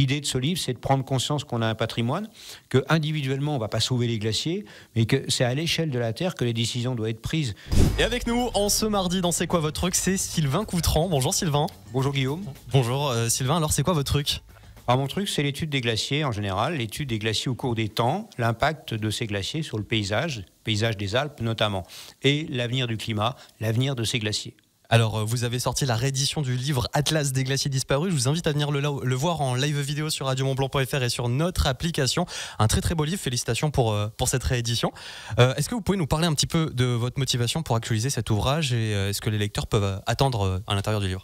L'idée de ce livre, c'est de prendre conscience qu'on a un patrimoine, que individuellement, on ne va pas sauver les glaciers, mais que c'est à l'échelle de la Terre que les décisions doivent être prises. Et avec nous, en ce mardi, dans C'est quoi votre truc, c'est Sylvain Coutran. Bonjour Sylvain. Bonjour Guillaume. Bonjour Sylvain, alors c'est quoi votre truc ? Alors mon truc, c'est l'étude des glaciers en général, l'étude des glaciers au cours des temps, l'impact de ces glaciers sur le paysage des Alpes notamment, et l'avenir du climat, l'avenir de ces glaciers. Alors, vous avez sorti la réédition du livre Atlas des glaciers disparus. Je vous invite à venir le voir en live vidéo sur radiomontblanc.fr et sur notre application. Un très très beau livre. Félicitations pour cette réédition. Est-ce que vous pouvez nous parler un petit peu de votre motivation pour actualiser cet ouvrage et est-ce que les lecteurs peuvent attendre à l'intérieur du livre ?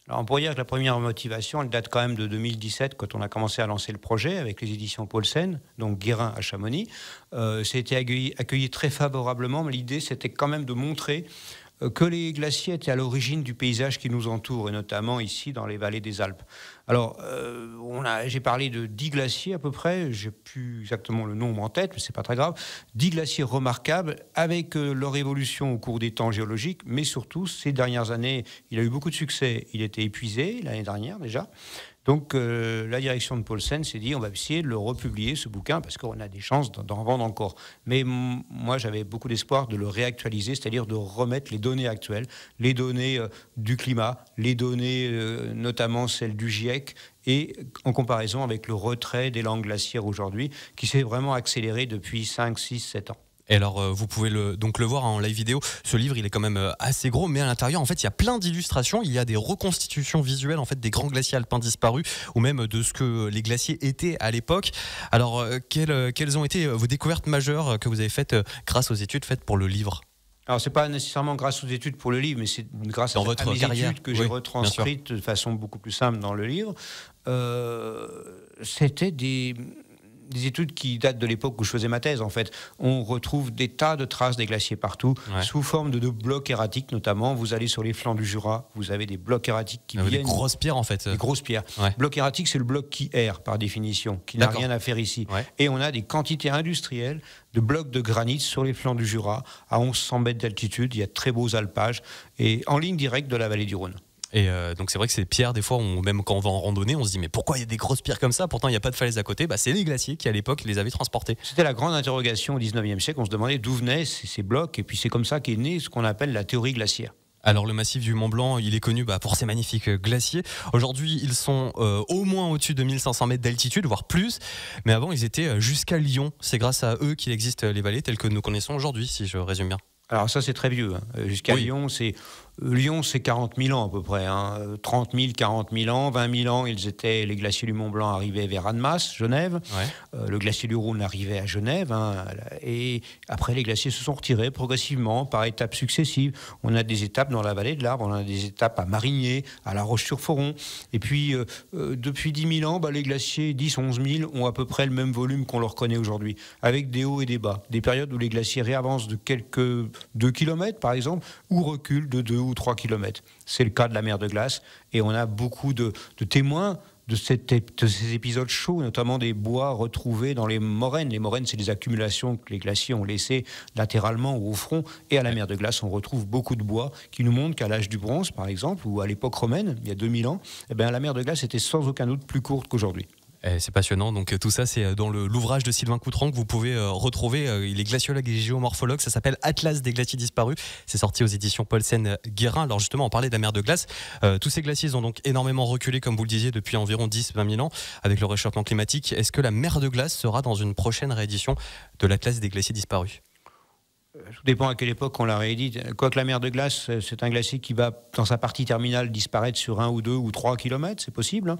Alors on pourrait dire que la première motivation, elle date quand même de 2017, quand on a commencé à lancer le projet avec les éditions Paulsen, donc Guérin à Chamonix. C'était accueilli très favorablement, mais l'idée c'était quand même de montrer que les glaciers étaient à l'origine du paysage qui nous entoure, et notamment ici dans les vallées des Alpes. Alors, j'ai parlé de 10 glaciers à peu près, j'ai plus exactement le nombre en tête, mais c'est pas très grave. 10 glaciers remarquables avec leur évolution au cours des temps géologiques, mais surtout, ces dernières années, il a eu beaucoup de succès. Il était épuisé l'année dernière déjà. Donc la direction de Paulsen s'est dit on va essayer de le republier ce bouquin parce qu'on a des chances d'en vendre encore. Mais moi j'avais beaucoup d'espoir de le réactualiser, c'est-à-dire de remettre les données actuelles, les données du climat, les données notamment celles du GIEC et en comparaison avec le retrait des langues glaciaires aujourd'hui qui s'est vraiment accéléré depuis 5, 6, 7 ans. Et alors, vous pouvez donc le voir en live vidéo. Ce livre, il est quand même assez gros, mais à l'intérieur, en fait, il y a plein d'illustrations. Il y a des reconstitutions visuelles, en fait, des grands glaciers alpins disparus, ou même de ce que les glaciers étaient à l'époque. Alors, quelles ont été vos découvertes majeures que vous avez faites grâce aux études faites pour le livre ? Alors, c'est pas nécessairement grâce aux études pour le livre, mais c'est grâce à mes études que j'ai retranscrites de façon beaucoup plus simple dans le livre. C'était des études qui datent de l'époque où je faisais ma thèse, en fait. On retrouve des tas de traces des glaciers partout, sous forme de blocs erratiques, notamment. Vous allez sur les flancs du Jura, vous avez des blocs erratiques qui viennent... Des grosses pierres, en fait. Des grosses pierres. Ouais. Bloc erratique, c'est le bloc qui erre, par définition, qui n'a rien à faire ici. Ouais. Et on a des quantités industrielles de blocs de granit sur les flancs du Jura, à 1100 mètres d'altitude. Il y a de très beaux alpages, et en ligne directe de la vallée du Rhône. Et donc c'est vrai que ces pierres, des fois, même quand on va en randonnée, on se dit mais pourquoi il y a des grosses pierres comme ça ? Pourtant il n'y a pas de falaise à côté. C'est les glaciers qui à l'époque les avaient transportés. C'était la grande interrogation au 19e siècle. On se demandait d'où venaient ces blocs. Et puis c'est comme ça qu'est né ce qu'on appelle la théorie glaciaire. Alors le massif du Mont Blanc, il est connu pour ses magnifiques glaciers. Aujourd'hui, ils sont au moins au-dessus de 1500 mètres d'altitude, voire plus. Mais avant, ils étaient jusqu'à Lyon. C'est grâce à eux qu'il existe les vallées telles que nous connaissons aujourd'hui, si je résume bien. Alors ça, c'est très vieux. Jusqu'à Lyon, c'est 40 000 ans à peu près. 30 000, 40 000 ans, 20 000 ans, les glaciers du Mont Blanc arrivaient vers Annemasse, Genève. Ouais. Le glacier du Rhône arrivait à Genève. Et après, les glaciers se sont retirés progressivement, par étapes successives. On a des étapes dans la vallée de l'Arbre, on a des étapes à Marigné, à La Roche-sur-Foron. Et puis, depuis 10 000 ans, les glaciers, 10, 11 000, ont à peu près le même volume qu'on leur connaît aujourd'hui, avec des hauts et des bas. Des périodes où les glaciers réavancent de quelques 2 km, par exemple, ou reculent de 2 ou 3 km. C'est le cas de la mer de glace. Et on a beaucoup de témoins de ces épisodes chauds, notamment des bois retrouvés dans les moraines. Les moraines, c'est des accumulations que les glaciers ont laissées latéralement ou au front. Et à la mer de glace, on retrouve beaucoup de bois qui nous montrent qu'à l'âge du bronze, par exemple, ou à l'époque romaine, il y a 2000 ans, la mer de glace était sans aucun doute plus courte qu'aujourd'hui. C'est passionnant, donc tout ça c'est dans l'ouvrage de Sylvain Coutran que vous pouvez retrouver. Il est glaciologue et géomorphologue, ça s'appelle Atlas des glaciers disparus. C'est sorti aux éditions Paulsen Guérin. Alors justement, on parlait de la mer de glace. Tous ces glaciers ont donc énormément reculé, comme vous le disiez, depuis environ 10-20 000 ans avec le réchauffement climatique. Est-ce que la mer de glace sera dans une prochaine réédition de l'Atlas des glaciers disparus ? Tout dépend à quelle époque on la réédite. Quoique la mer de glace, c'est un glacier qui va, dans sa partie terminale, disparaître sur 1 ou 2 ou 3 km, c'est possible.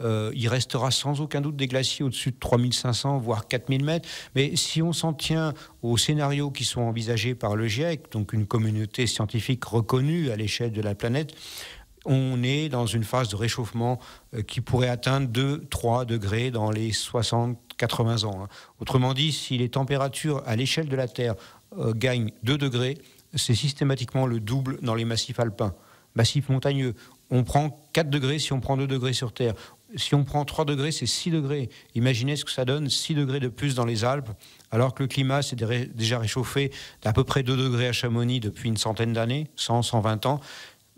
Il restera sans aucun doute des glaciers au-dessus de 3500, voire 4000 mètres. Mais si on s'en tient aux scénarios qui sont envisagés par le GIEC, donc une communauté scientifique reconnue à l'échelle de la planète, on est dans une phase de réchauffement qui pourrait atteindre 2-3 degrés dans les 60-80 ans. Autrement dit, si les températures à l'échelle de la Terre gagnent 2 degrés, c'est systématiquement le double dans les massifs alpins. Massifs montagneux, on prend 4 degrés si on prend 2 degrés sur Terre. Si on prend 3 degrés, c'est 6 degrés. Imaginez ce que ça donne, 6 degrés de plus dans les Alpes, alors que le climat s'est déjà réchauffé d'à peu près 2 degrés à Chamonix depuis une centaine d'années, 100, 120 ans.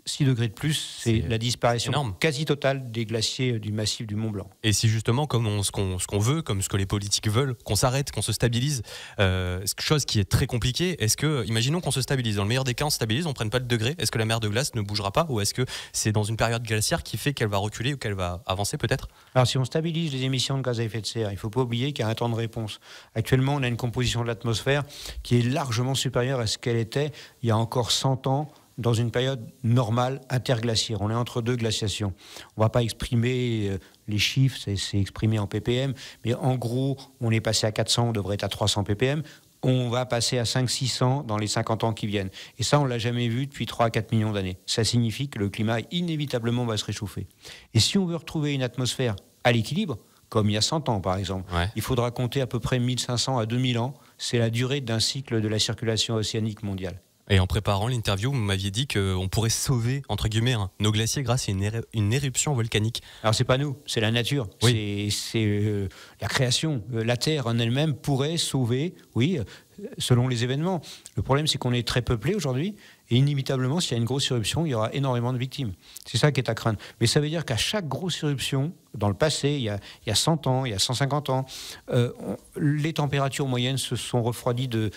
6 degrés de plus, c'est la disparition énorme, quasi totale des glaciers du massif du Mont Blanc. Et si justement, comme ce qu'on veut, comme ce que les politiques veulent, qu'on s'arrête, qu'on se stabilise, chose qui est très compliquée, est-ce que, imaginons qu'on se stabilise, dans le meilleur des cas on se stabilise, on ne prenne pas de degrés, est-ce que la mer de glace ne bougera pas, ou est-ce que c'est dans une période glaciaire qui fait qu'elle va reculer ou qu'elle va avancer peut-être? Alors si on stabilise les émissions de gaz à effet de serre, il ne faut pas oublier qu'il y a un temps de réponse. Actuellement, on a une composition de l'atmosphère qui est largement supérieure à ce qu'elle était il y a encore 100 ans, dans une période normale interglaciaire. On est entre deux glaciations. On ne va pas exprimer les chiffres, c'est exprimé en ppm, mais en gros, on est passé à 400, on devrait être à 300 ppm. On va passer à 500-600 dans les 50 ans qui viennent. Et ça, on ne l'a jamais vu depuis 3 à 4 millions d'années. Ça signifie que le climat, inévitablement, va se réchauffer. Et si on veut retrouver une atmosphère à l'équilibre, comme il y a 100 ans par exemple, il faudra compter à peu près 1500 à 2000 ans. C'est la durée d'un cycle de la circulation océanique mondiale. Et en préparant l'interview, vous m'aviez dit qu'on pourrait sauver, entre guillemets, nos glaciers grâce à une éruption volcanique. Alors c'est pas nous, c'est la nature, oui. C'est la création. La Terre en elle-même pourrait sauver, oui, selon les événements. Le problème, c'est qu'on est très peuplé aujourd'hui, et inévitablement, s'il y a une grosse éruption, il y aura énormément de victimes. C'est ça qui est à craindre. Mais ça veut dire qu'à chaque grosse éruption, dans le passé, il y a 100 ans, il y a 150 ans, les températures moyennes se sont refroidies d'1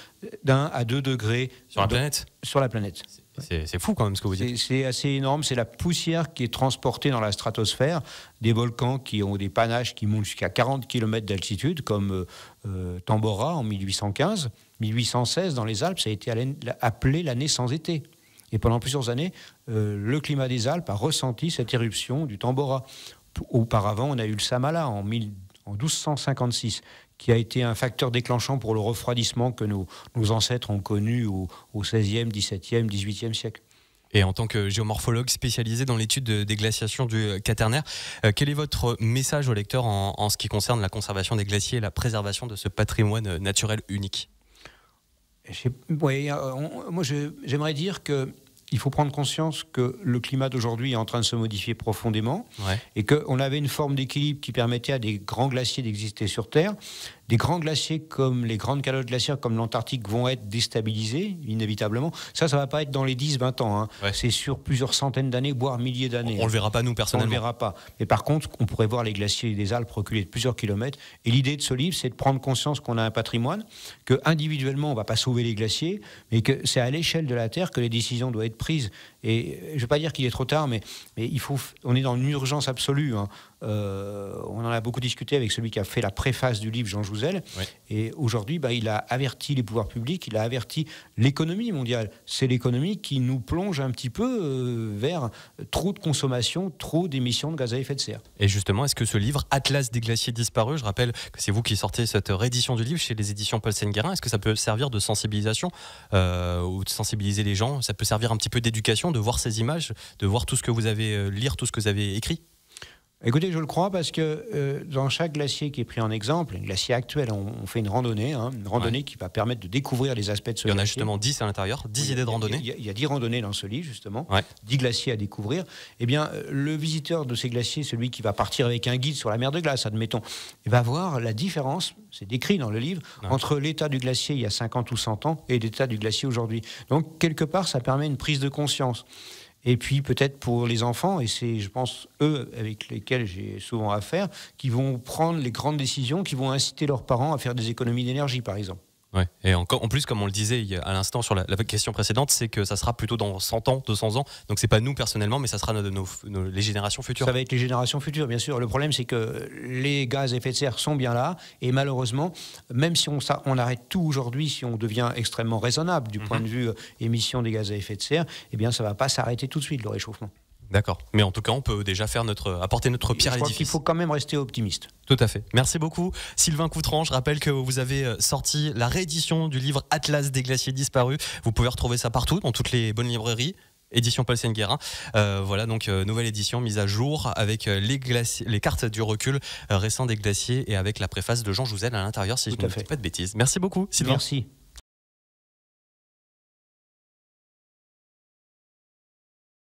à 2 degrés. Sur la planète ? Sur la planète. C'est fou quand même ce que vous dites. C'est assez énorme. C'est la poussière qui est transportée dans la stratosphère, des volcans qui ont des panaches qui montent jusqu'à 40 km d'altitude, comme Tambora en 1815. 1816, dans les Alpes, ça a été appelé l'année sans été. Et pendant plusieurs années, le climat des Alpes a ressenti cette éruption du Tambora. Auparavant, on a eu le Samala en 1256, qui a été un facteur déclenchant pour le refroidissement que nos ancêtres ont connu au XVIe, XVIIe, XVIIIe siècle. Et en tant que géomorphologue spécialisé dans l'étude des glaciations du Quaternaire, quel est votre message aux lecteurs en ce qui concerne la conservation des glaciers et la préservation de ce patrimoine naturel unique ? Moi, j'aimerais dire qu'il faut prendre conscience que le climat d'aujourd'hui est en train de se modifier profondément et qu'on avait une forme d'équilibre qui permettait à des grands glaciers d'exister sur Terre. Des grands glaciers comme les grandes calottes glaciaires comme l'Antarctique vont être déstabilisés, inévitablement. Ça ne va pas être dans les 10-20 ans. C'est sur plusieurs centaines d'années, voire milliers d'années. On ne le verra pas, nous, personnellement. On ne le verra pas. Mais par contre, on pourrait voir les glaciers des Alpes reculer de plusieurs kilomètres. Et l'idée de ce livre, c'est de prendre conscience qu'on a un patrimoine, qu'individuellement, on ne va pas sauver les glaciers, mais que c'est à l'échelle de la Terre que les décisions doivent être prises. Et je ne veux pas dire qu'il est trop tard, mais on est dans une urgence absolue. On en a beaucoup discuté avec celui qui a fait la préface du livre, Jean Jouzel. Et aujourd'hui, il a averti les pouvoirs publics, il a averti l'économie mondiale. C'est l'économie qui nous plonge un petit peu vers trop de consommation, trop d'émissions de gaz à effet de serre. Et justement, est-ce que ce livre, Atlas des glaciers disparus, je rappelle que c'est vous qui sortez cette réédition du livre chez les éditions Paulsen-Guérin, est-ce que ça peut servir de sensibilisation ou de sensibiliser les gens? Ça peut servir un petit peu d'éducation, de voir ces images, de voir tout ce que vous avez lire, tout ce que vous avez écrit? Écoutez, je le crois parce que dans chaque glacier qui est pris en exemple, un glacier actuel, on fait une randonnée qui va permettre de découvrir les aspects de ce glacier. Il y en a justement 10 à l'intérieur, 10 idées de randonnée. Il y a 10 randonnées dans ce livre, justement, 10 glaciers à découvrir. Eh bien, le visiteur de ces glaciers, celui qui va partir avec un guide sur la mer de glace, admettons, il va voir la différence, c'est décrit dans le livre, entre l'état du glacier il y a 50 ou 100 ans et l'état du glacier aujourd'hui. Donc, quelque part, ça permet une prise de conscience. Et puis peut-être pour les enfants, et c'est, je pense, eux avec lesquels j'ai souvent affaire, qui vont prendre les grandes décisions, qui vont inciter leurs parents à faire des économies d'énergie, par exemple. Ouais. Et en plus, comme on le disait à l'instant sur la question précédente, c'est que ça sera plutôt dans 100 ans, 200 ans. Donc c'est pas nous personnellement, mais ça sera les générations futures. Ça va être les générations futures, bien sûr. Le problème, c'est que les gaz à effet de serre sont bien là. Et malheureusement, même si on arrête tout aujourd'hui, si on devient extrêmement raisonnable du point de vue émission des gaz à effet de serre, eh bien ça va pas s'arrêter tout de suite, le réchauffement. D'accord. Mais en tout cas, on peut déjà apporter notre pierre à l'édifice. Il faut quand même rester optimiste. Tout à fait. Merci beaucoup, Sylvain Coutran. Je rappelle que vous avez sorti la réédition du livre Atlas des glaciers disparus. Vous pouvez retrouver ça partout, dans toutes les bonnes librairies. Édition Paulsen-Guérin. Voilà, donc nouvelle édition mise à jour avec les cartes du recul récent des glaciers et avec la préface de Jean Jouzel à l'intérieur, si je ne dis pas de bêtises. Merci beaucoup, Sylvain. Merci.